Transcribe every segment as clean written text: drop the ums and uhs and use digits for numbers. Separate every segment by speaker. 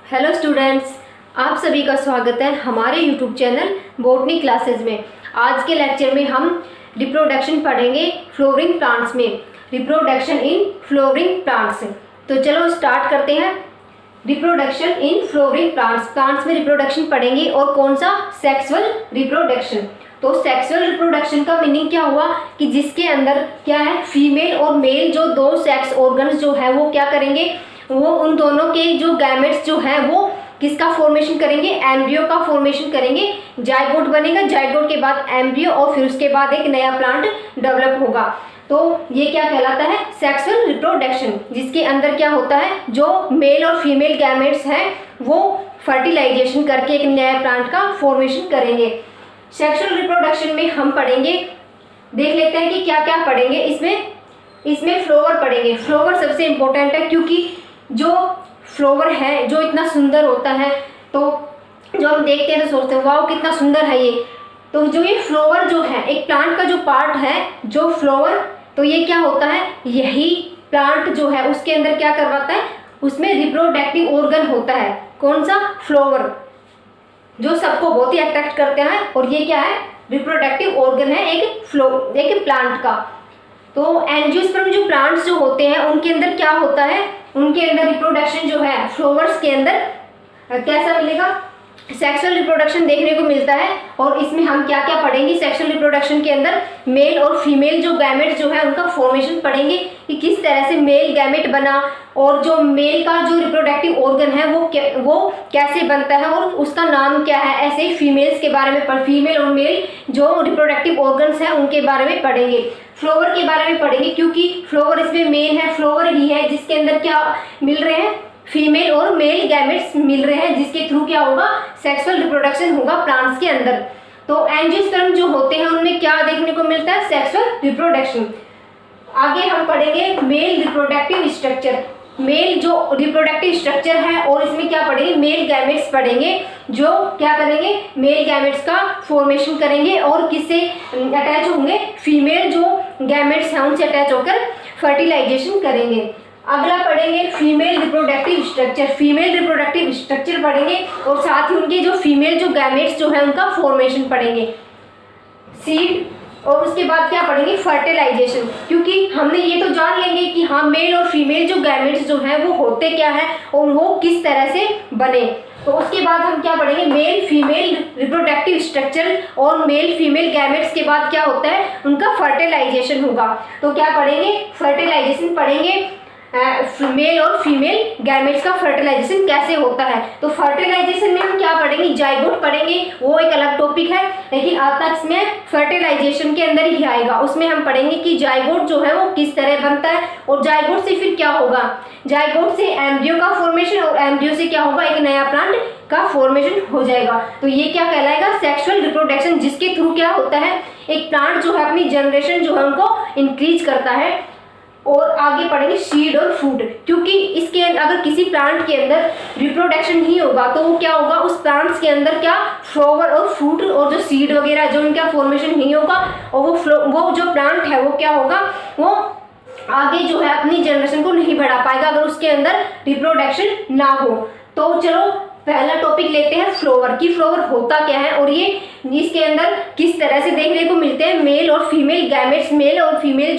Speaker 1: Hello students, आप सभी का स्वागत है हमारे यूट्यूब चैनल बॉटनी क्लासेस में। आज के लेक्चर में हम रिप्रोडक्शन पढ़ेंगे फ्लावरिंग प्लांट्स में, रिप्रोडक्शन इन फ्लावरिंग प्लांट्स। तो चलो स्टार्ट करते हैं। Reproduction in flowering plants, plants में रिप्रोडक्शन पढ़ेंगे और कौन सा, सेक्सुअल रिप्रोडक्शन। तो सेक्सुअल रिप्रोडक्शन का मीनिंग क्या हुआ कि जिसके अंदर क्या है, फीमेल और मेल जो दो सेक्स ऑर्गन्स जो है वो क्या करेंगे, वो उन दोनों के जो गैमेट्स जो है वो किसका फॉर्मेशन करेंगे, एम्ब्रियो का फॉर्मेशन करेंगे। जाइगोट बनेगा, जाइगोट के बाद एम्ब्रियो और फिर उसके बाद एक नया प्लांट डेवलप होगा। तो ये क्या कहलाता है, सेक्सुअल रिप्रोडक्शन, जिसके अंदर क्या होता है, जो मेल और फीमेल गैमेट्स हैं वो फर्टिलाइजेशन करके एक नया प्लांट का फॉर्मेशन करेंगे। सेक्सुअल रिप्रोडक्शन में हम पढ़ेंगे, देख लेते हैं कि क्या क्या पढ़ेंगे। इसमें फ्लावर पढ़ेंगे। फ्लावर सबसे इम्पोर्टेंट है क्योंकि जो फ्लावर है जो इतना सुंदर होता है, तो जो हम देखते हैं तो सोचते हैं वाह कितना सुंदर है ये। तो जो ये फ्लावर जो है, एक प्लांट का जो पार्ट है जो फ्लावर, तो ये क्या होता है, यही प्लांट जो है उसके अंदर क्या करवाता है, उसमें रिप्रोडक्टिव ऑर्गन होता है। कौन सा, फ्लावर, जो सबको बहुत ही अट्रैक्ट करते हैं। और ये क्या है, रिप्रोडक्टिव ऑर्गन है एक प्लांट का। तो एंजियोस्पर्म जो प्लांट्स जो होते हैं उनके अंदर क्या होता है, उनके अंदर रिप्रोडक्शन जो है फ्लावर्स के अंदर कैसा मिलेगा, सेक्सुअल रिप्रोडक्शन देखने को मिलता है। और इसमें हम क्या क्या पढ़ेंगे, सेक्सुअल रिप्रोडक्शन के अंदर मेल और फीमेल जो गैमेट जो है उनका फॉर्मेशन पढ़ेंगे कि किस तरह से मेल गैमेट बना, और जो मेल का जो रिप्रोडक्टिव ऑर्गन है वो कैसे बनता है और उसका नाम क्या है। ऐसे ही फीमेल्स के बारे में फीमेल और मेल जो रिप्रोडक्टिव ऑर्गन्स हैं उनके बारे में पढ़ेंगे। फ्लावर के बारे में पढ़ेंगे क्योंकि फ्लावर इसमें मेन है, फ्लावर ही है जिसके अंदर क्या मिल रहे हैं, फीमेल और मेल गैमेट्स मिल रहे हैं, जिसके थ्रू क्या होगा, सेक्सुअल रिप्रोडक्शन होगा प्लांट्स के अंदर। तो एंजियोस्पर्म जो होते हैं उनमें क्या देखने को मिलता है, सेक्सुअल रिप्रोडक्शन। आगे हम पढ़ेंगे मेल रिप्रोडक्टिव स्ट्रक्चर, मेल जो रिप्रोडक्टिव स्ट्रक्चर है, और इसमें क्या पढ़ेंगे, मेल गैमेट्स पढ़ेंगे जो क्या करेंगे, मेल गैमेट्स का फॉर्मेशन करेंगे और किससे अटैच होंगे, फीमेल जो गैमेट्स हैं उनसे अटैच होकर फर्टिलाइजेशन करेंगे। अगला पढ़ेंगे female reproductive structure, female reproductive structure पढ़ेंगे और साथ ही उनके जो फीमेल जो गैमेट्स जो है उनका फॉर्मेशन पढ़ेंगे, सीड। और उसके बाद क्या पढ़ेंगे, फर्टिलाइजेशन, क्योंकि हमने ये तो जान लेंगे कि हाँ मेल और फीमेल जो गैमेट्स जो हैं वो होते क्या है और वो किस तरह से बने। तो उसके बाद हम क्या पढ़ेंगे, मेल फीमेल रिप्रोडक्टिव स्ट्रक्चर और मेल फीमेल गैमेट्स के बाद क्या होता है, उनका फर्टिलाइजेशन होगा। तो क्या पढ़ेंगे, फर्टिलाइजेशन पढ़ेंगे, मेल और फीमेल गैमेट्स का फर्टिलाइजेशन कैसे होता है। तो फर्टिलाइजेशन में हम क्या पढ़ेंगे, जाइगोट पढ़ेंगे, वो एक अलग टॉपिक है, लेकिन आता इसमें फर्टिलाइजेशन के अंदर ही आएगा। उसमें हम पढ़ेंगे कि जाइगोट जो है वो किस तरह बनता है और जाइगोट से फिर क्या होगा, जाइगोट से एम्ब्रियो का फॉर्मेशन और एम्ब्रियो से क्या होगा, एक नया प्लांट का फॉर्मेशन हो जाएगा। तो ये क्या कहलाएगा, सेक्सुअल रिप्रोडक्शन, जिसके थ्रू क्या होता है, एक प्लांट जो है अपनी जनरेशन जो है उनको इंक्रीज करता है। और आगे पढ़ेंगे सीड और फ्रूट, क्योंकि इसके अगर किसी प्लांट के अंदर रिप्रोडक्शन ही होगा तो वो क्या होगा, उस प्लांट्स के अंदर क्या फ्लावर और फ्रूट और जो सीड वगैरह जो उनका फॉर्मेशन नहीं होगा, और वो जो प्लांट है वो क्या होगा, वो आगे जो है अपनी जनरेशन को नहीं बढ़ा पाएगा अगर उसके अंदर रिप्रोडक्शन ना हो। तो चलो पहला टॉपिक लेते हैं फ्लावर की, फ्लावर होता क्या है और ये इसके अंदर किस तरह से देखने को मिलते हैं मेल और फीमेल गैमेट्स, मेल और फीमेल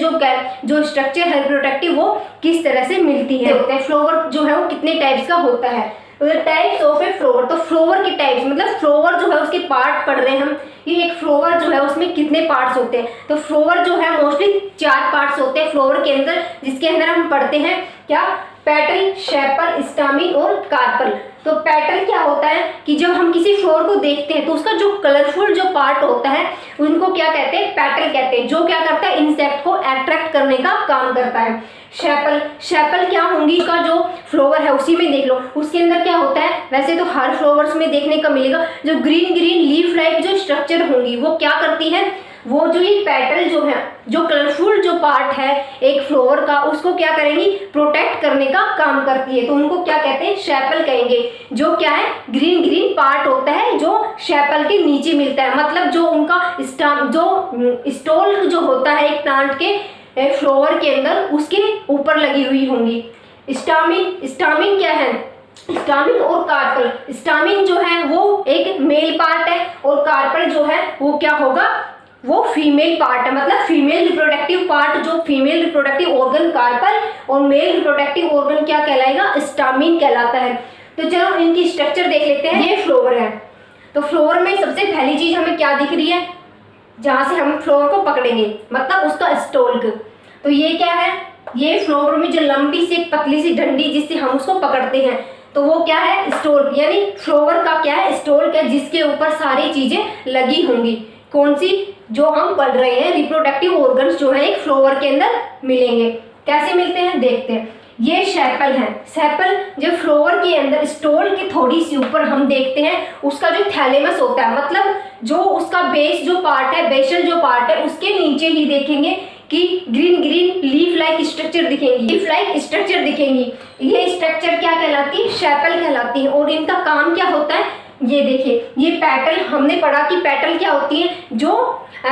Speaker 1: जो स्ट्रक्चर है रिप्रोडक्टिव वो किस तरह से मिलती है। फ्लावर जो है वो कितने टाइप्स का होता है, टाइप्स ऑफ ए फ्लावर। तो फ्लावर के टाइप्स मतलब फ्लावर जो है उसके पार्ट पढ़ रहे हैं हम, ये एक फ्लावर जो है उसमें कितने पार्ट्स होते हैं। तो फ्लावर जो है मोस्टली 4 पार्ट्स होते हैं फ्लावर के अंदर, जिसके अंदर हम पढ़ते हैं क्या, पेटल, सेपल, स्टामिन और कार्पल। तो पेटल क्या होता है कि जब हम किसी फ्लावर को देखते हैं तो उसका जो कलरफुल जो पार्ट होता है उनको क्या कहते हैं, पेटल कहते हैं, जो क्या करता है, इंसेक्ट को अट्रैक्ट करने का काम करता है। शेपल क्या होंगी, उसका जो फ्लावर है उसी में देख लो, उसके अंदर क्या होता है, वैसे तो हर फ्लावर्स में देखने का मिलेगा, जो ग्रीन लीफ लाइक जो स्ट्रक्चर होंगी वो क्या करती है, वो जो ये पेटल जो है, जो कलरफुल जो पार्ट है एक फ्लावर का, उसको क्या करेंगी, प्रोटेक्ट करने का काम करती है। तो उनको क्या कहते हैं, शेपल कहेंगे। जो क्या है, ग्रीन पार्ट होता है जो शेपल के नीचे मिलता है, मतलब जो उनका स्टोल जो होता है एक प्लांट के फ्लावर के अंदर उसके ऊपर लगी हुई होंगी। स्टामिन क्या है, स्टामिन और कार्पल। स्टामिन जो है वो एक मेल पार्ट है और कार्पल जो है वो क्या होगा, वो फीमेल पार्ट है, मतलब फीमेल रिप्रोडक्टिव पार्ट, जो फीमेल रिप्रोडक्टिव ऑर्गन कार्पल और मेल रिप्रोडक्टिव ऑर्गन क्या कहलाएगा, स्टामिन कहलाता है। तो चलो इनकी स्ट्रक्चर देख लेते हैं। ये फ्लोवर है, तो फ्लोवर में सबसे पहली चीज हमें क्या दिख रही है, जहां से हम फ्लोवर को पकड़ेंगे, मतलब उसका स्टोल्क। तो ये क्या है, ये फ्लोवर में जो लंबी सी एक पतली सी डंडी जिससे हम उसको पकड़ते हैं, तो वो क्या है, स्टोल्क, यानी फ्लोवर का क्या है, स्टोल्क है, जिसके ऊपर सारी चीजें लगी होंगी। कौन सी, जो हम पढ़ रहे हैं रिप्रोडक्टिव ऑर्गन्स जो है एक फ्लोवर के अंदर मिलेंगे। कैसे मिलते हैं देखते हैं। ये सेपल है, सेपल जो फ्लोवर के अंदर स्टोल की थोड़ी सी ऊपर हम देखते हैं उसका जो थैलेमस होता है, मतलब जो उसका बेस जो पार्ट है, बेसल जो पार्ट है, उसके नीचे ही देखेंगे कि green green leaf like structure दिखेंगी, लीफ लाइक स्ट्रक्चर दिखेंगी। ये स्ट्रक्चर क्या कहलाती है, सेपल कहलाती है। और इनका काम क्या होता है, ये देखिए, ये पेटल, हमने पढ़ा कि पेटल क्या होती है, जो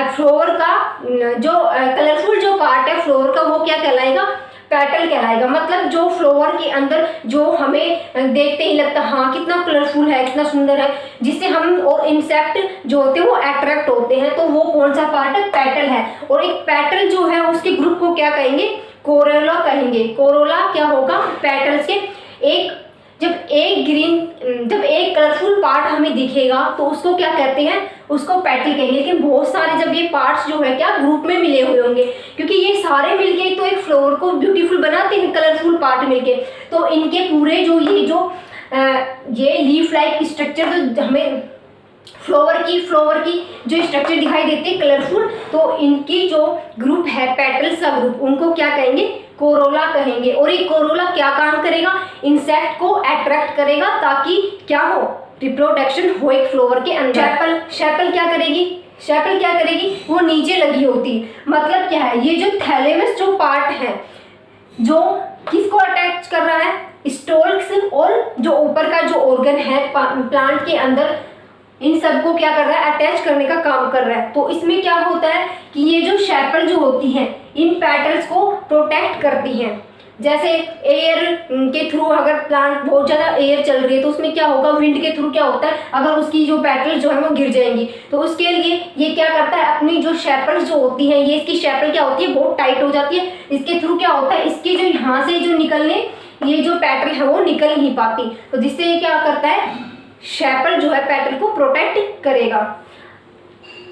Speaker 1: फ्लोवर का जो कलरफुल जो पार्ट है फ्लोवर का, वो क्या कहलाएगा, पेटल कहलाएगा। मतलब जो फ्लोवर के अंदर जो हमें देखते ही लगता है हाँ कितना कलरफुल है, कितना सुंदर है, जिससे हम और इंसेक्ट जो होते हैं वो अट्रैक्ट होते हैं, तो वो कौन सा पार्ट है, पेटल है। और एक पेटल जो है उसके ग्रुप को क्या कहेंगे, कोरोला कहेंगे। कोरोला क्या होगा, पेटल्स के एक, जब एक कलरफुल पार्ट हमें दिखेगा तो उसको क्या कहते हैं, उसको पेटल कहेंगे। लेकिन बहुत सारे जब ये पार्ट्स जो है क्या ग्रुप में मिले हुए होंगे, क्योंकि ये सारे मिलके तो एक फ्लोवर को ब्यूटीफुल बनाते हैं, कलरफुल पार्ट मिलके, तो इनके पूरे जो ये लीफ लाइक स्ट्रक्चर जो हमें फ्लोवर की जो स्ट्रक्चर दिखाई देते हैं कलरफुल, तो इनकी जो ग्रुप है पेटल्स का ग्रुप, उनको क्या कहेंगे, कोरोला कहेंगे। और ये कोरोला क्या काम करेगा, इंसेक्ट को अट्रैक्ट करेगा ताकि क्या हो, रिप्रोडक्शन हो एक फ्लोवर के अंदर। शेपल क्या करेगी, वो नीचे लगी होती है। मतलब क्या है, ये जो थैलेमस जो पार्ट है जो किसको अटैच कर रहा है, स्टोल्क्स, और जो ऊपर का जो ऑर्गन है प्लांट के अंदर, इन सबको क्या कर रहा है, अटैच करने का काम कर रहा है। तो इसमें क्या होता है कि ये जो शेपल जो होती हैं इन पेटल्स को प्रोटेक्ट करती हैं। जैसे एयर के थ्रू अगर प्लांट बहुत ज़्यादा एयर चल रही है तो उसमें क्या होगा, विंड के थ्रू क्या होता है, अगर उसकी जो पेटल्स जो है वो गिर जाएंगी, तो उसके लिए ये क्या करता है, अपनी जो शेपल्स जो होती हैं, ये इसकी शेपल क्या होती है, बहुत टाइट हो जाती है, इसके थ्रू क्या होता है, इसके जो यहाँ से जो निकलने, ये जो पेटल है वो निकल नहीं पाती, तो जिससे ये क्या करता है, शेपल जो है पेटल को प्रोटेक्ट करेगा।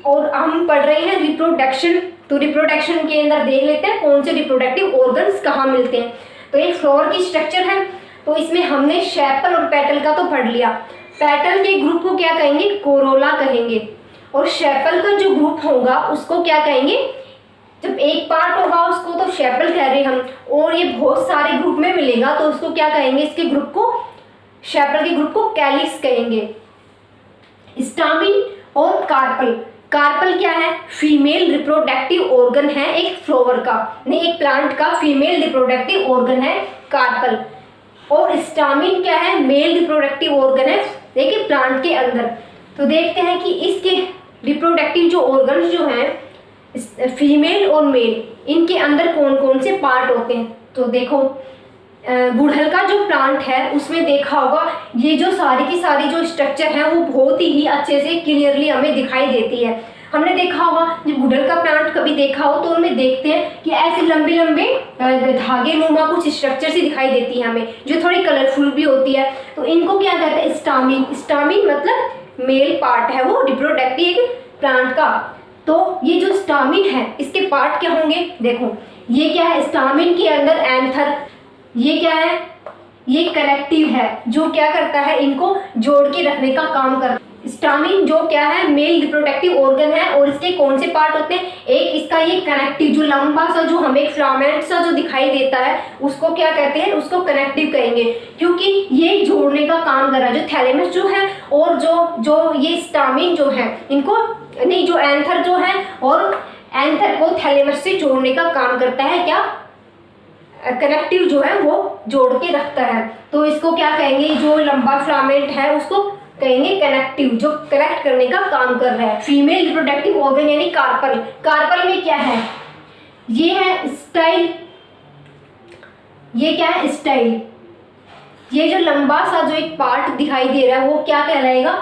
Speaker 1: और हम पढ़ रहे हैं रिप्रोडक्शन, तो रिप्रोडक्शन के अंदर देख लेते हैं कौन से रिप्रोडक्टिव ऑर्गन्स कहाँ मिलते हैं। तो ये फ्लोवर की स्ट्रक्चर है, तो इसमें हमने शेपल और पेटल का तो पढ़ लिया। पेटल के ग्रुप को क्या कहेंगे, कोरोला कहेंगे, और शेपल का जो ग्रुप होगा उसको क्या कहेंगे, जब एक पार्ट होगा उसको तो शेपल कह रहे हैं हम, और ये बहुत सारे ग्रुप में मिलेगा तो उसको क्या कहेंगे, इसके ग्रुप को, शेपल के ग्रुप को कैलिक्स कहेंगे। स्टामिन और कार्पल, कार्पल क्या है, फीमेल रिप्रोडक्टिव ऑर्गन है एक फ्लोवर का, नहीं एक प्लांट का फीमेल रिप्रोडक्टिव ऑर्गन है कार्पल। और स्टामिन क्या है, मेल रिप्रोडक्टिव ऑर्गन है देखिए प्लांट के अंदर। तो देखते हैं कि इसके रिप्रोडक्टिव जो ऑर्गन्स जो हैं फीमेल और मेल, इनके अंदर कौन कौन से पार्ट होते हैं। तो देखो गुड़हल का जो प्लांट है उसमें देखा होगा ये जो सारी की सारी जो स्ट्रक्चर है वो बहुत ही अच्छे से क्लियरली हमें दिखाई देती है। हमने देखा होगा जब गुड़हल का प्लांट कभी देखा हो तो उनमें देखते हैं कि ऐसे लंबे लंबे धागे नुमा कुछ स्ट्रक्चर से दिखाई देती है हमें, जो थोड़ी कलरफुल भी होती है। तो इनको क्या कहते हैं, स्टामिन। स्टामिन मतलब मेल पार्ट है वो रिप्रोडक्टिव प्लांट का। तो ये जो स्टामिन है इसके पार्ट क्या होंगे, देखो ये क्या है, स्टामिन के अंदर एंथर, ये क्या है, ये कनेक्टिव है जो क्या करता है, इनको जोड़ के रखने का काम करता है। स्टामिन जो क्या है, मेल रिप्रोडक्टिव ऑर्गन है, और इसके कौन से पार्ट होते हैं, एक इसका ये कनेक्टिव जो लंबा सा जो हमें फिलामेंट सा जो दिखाई देता है उसको क्या कहते हैं, उसको कनेक्टिव कहेंगे, क्योंकि ये जोड़ने का काम कर रहा है। जो थैलेमस जो है और जो ये स्टामिन जो है, इनको नहीं, जो एंथर जो है और एंथर को थैलेमस से जोड़ने का काम करता है, क्या कनेक्टिव जो है वो जोड़ के रखता है। तो इसको क्या कहेंगे, जो लंबा फिलामेंट है उसको कहेंगे कनेक्टिव, जो कनेक्ट करने का काम कर रहा है। फीमेल रिप्रोडक्टिव ऑर्गन यानी कार्पल, कार्पल में क्या है, ये है स्टाइल, ये क्या है स्टाइल, ये जो लंबा सा जो एक पार्ट दिखाई दे रहा है वो क्या कहलाएगा,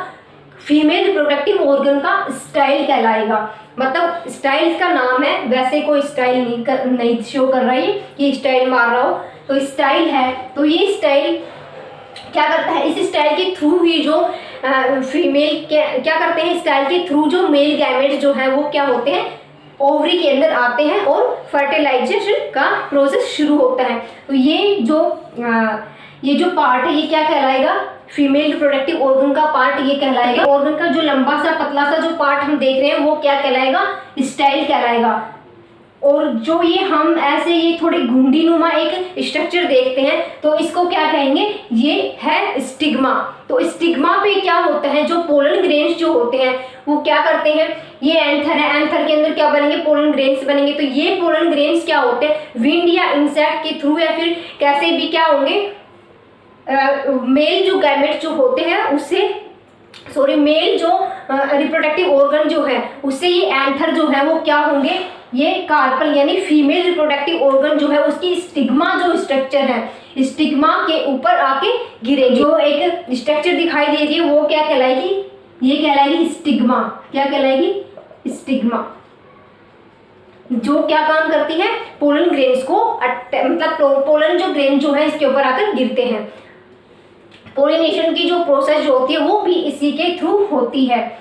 Speaker 1: फीमेल रिप्रोडक्टिव ऑर्गन का स्टाइल कहलाएगा। मतलब स्टाइल इसका नाम है, वैसे कोई स्टाइल नहीं शो कर रहा है ये स्टाइल मार रहा हो, तो स्टाइल है। तो ये स्टाइल क्या करता है, इस स्टाइल के थ्रू ही जो फीमेल क्या करते हैं, स्टाइल के थ्रू जो मेल गैमेट्स जो है वो क्या होते हैं, ओवरी के अंदर आते हैं और फर्टिलाइजेशन का प्रोसेस शुरू होता है। तो ये जो पार्ट है ये क्या कहलाएगा, फीमेल रिप्रोडक्टिव ऑर्गन का पार्ट ये कहलाएगा। ऑर्गन का जो लंबा सा पतला सा जो पार्ट हम देख रहे हैं वो क्या कहलाएगा, स्टाइल कहलाएगा। और जो ये हम ऐसे ये थोड़ी घुंडी नुमा एक स्ट्रक्चर देखते हैं तो इसको क्या कहेंगे, ये है स्टिग्मा। तो स्टिग्मा पे क्या होता है, जो पोलन ग्रेन्स जो होते हैं वो क्या करते हैं, ये एंथर है, एंथर के अंदर क्या बनेंगे, पोलन ग्रेन्स बनेंगे। तो ये पोलन ग्रेन्स क्या होते हैं, विंड या इंसेक्ट के थ्रू या फिर कैसे भी क्या होंगे, मेल जो गैमेट्स जो होते हैं उससे मेल जो रिप्रोडक्टिव ऑर्गन जो है उससे ये एंथर जो है वो क्या होंगे, ये कार्पल यानी फीमेल रिप्रोडक्टिव ऑर्गन जो है उसकी स्टिग्मा जो स्ट्रक्चर है स्टिग्मा के ऊपर आके गिरेगी। जो एक स्ट्रक्चर दिखाई दे रही है वो क्या कहलाएगी, ये कहलाएगी स्टिग्मा। क्या कहलाएगी, स्टिग्मा। जो क्या काम करती है, पोलन ग्रेन्स को मतलब पोलन जो ग्रेन जो है इसके ऊपर आकर गिरते हैं। पोलिनेशन की जो प्रोसेस जो होती है वो भी इसी के थ्रू होती है।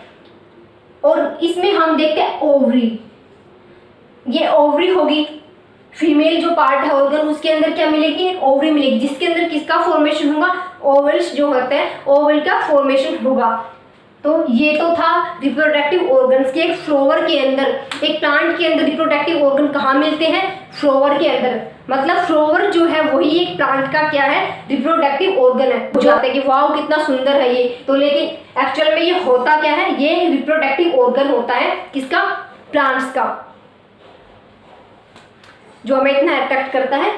Speaker 1: और इसमें हम देखते हैं ओवरी, ये ओवरी होगी, फीमेल जो पार्ट है ऑर्गन उसके अंदर क्या मिलेगी, एक ओवरी मिलेगी, जिसके अंदर किसका फॉर्मेशन होगा, ओवल्स जो होते हैं ओवल का फॉर्मेशन होगा। तो ये तो था रिप्रोडक्टिव ऑर्गन्स के एक फ्लावर के अंदर, एक प्लांट के अंदर रिप्रोडक्टिव ऑर्गन कहाँ मिलते हैं, फ्लावर के अंदर। मतलब फ्लावर जो है वही एक प्लांट का क्या है, रिप्रोडक्टिव ऑर्गन है। हो जाता है कि वाह कितना सुंदर है ये, तो लेकिन एक्चुअल में ये होता क्या है, ये रिप्रोडक्टिव ऑर्गन होता है किसका, प्लांट्स का, जो हमें इतना अट्रैक्ट करता है।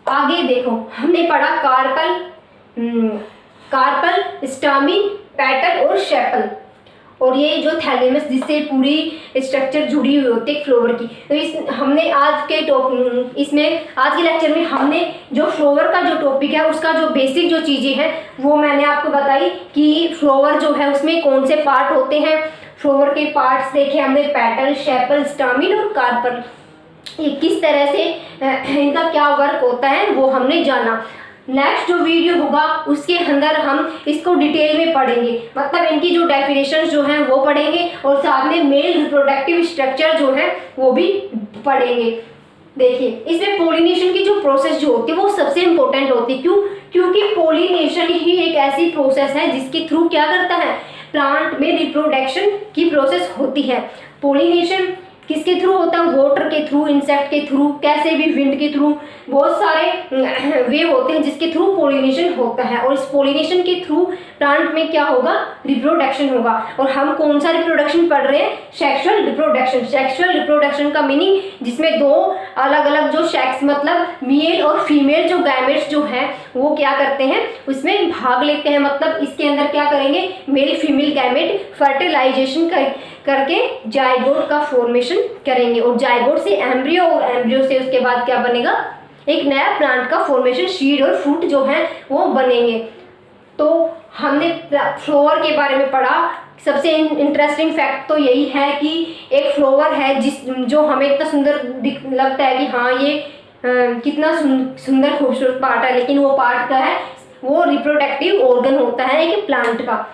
Speaker 1: आगे देखो हमने पढ़ा कार्पल, स्टामिन, पेटल और शेपल, और ये जो थैलेमस जिससे पूरी स्ट्रक्चर जुड़ी हुई होती है फ्लावर की। तो हमने आज के लेक्चर में हमने जो फ्लावर का जो टॉपिक है उसका जो बेसिक जो चीज़ें हैं वो मैंने आपको बताई कि फ्लावर जो है उसमें कौन से पार्ट होते हैं। फ्लावर के पार्ट्स देखे हमने, पेटल, शेपल, स्टामिन और कार्पल। ये किस तरह से इनका क्या वर्क होता है वो हमने जाना। नेक्स्ट जो वीडियो होगा उसके अंदर हम इसको डिटेल में पढ़ेंगे, मतलब इनकी जो डेफिनेशन जो हैं वो पढ़ेंगे और साथ में मेल रिप्रोडक्टिव स्ट्रक्चर जो है वो भी पढ़ेंगे। देखिए इसमें पोलिनेशन की जो प्रोसेस जो होती है वो सबसे इम्पोर्टेंट होती है। क्यों? क्योंकि पोलिनेशन ही एक ऐसी प्रोसेस है जिसके थ्रू क्या करता है, प्लांट में रिप्रोडक्शन की प्रोसेस होती है। पोलिनेशन किसके थ्रू होता है, वाटर के थ्रू, इंसेक्ट के थ्रू, कैसे भी विंड के थ्रू, बहुत सारे वे होते हैं जिसके थ्रू पोलिनेशन होता है। और इस पोलिनेशन के थ्रू प्लांट में क्या होगा, रिप्रोडक्शन होगा। और हम कौन सा रिप्रोडक्शन पढ़ रहे हैं, सेक्सुअल रिप्रोडक्शन। सेक्सुअल रिप्रोडक्शन का मीनिंग जिसमें दो अलग अलग जो सेक्स मतलब मेल और फीमेल जो गैमेट्स जो है वो क्या करते हैं, उसमें भाग लेते हैं। मतलब इसके अंदर क्या करेंगे, मेल फीमेल गैमेट फर्टिलाइजेशन करके जाइगोट का फॉर्मेशन करेंगे और जाइगोट से एम्ब्रियो और एम्ब्रियो से उसके बाद क्या बनेगा, एक नया प्लांट का फॉर्मेशन, सीड और फ्रूट जो है वो बनेंगे। तो हमने फ्लावर के बारे में पढ़ा। सबसे इंटरेस्टिंग फैक्ट तो यही है कि एक फ्लावर है जो हमें इतना सुंदर लगता है कि हाँ ये कितना सुंदर खूबसूरत पार्ट है, लेकिन वो पार्ट का है, वो रिप्रोडक्टिव ऑर्गन होता है एक प्लांट का।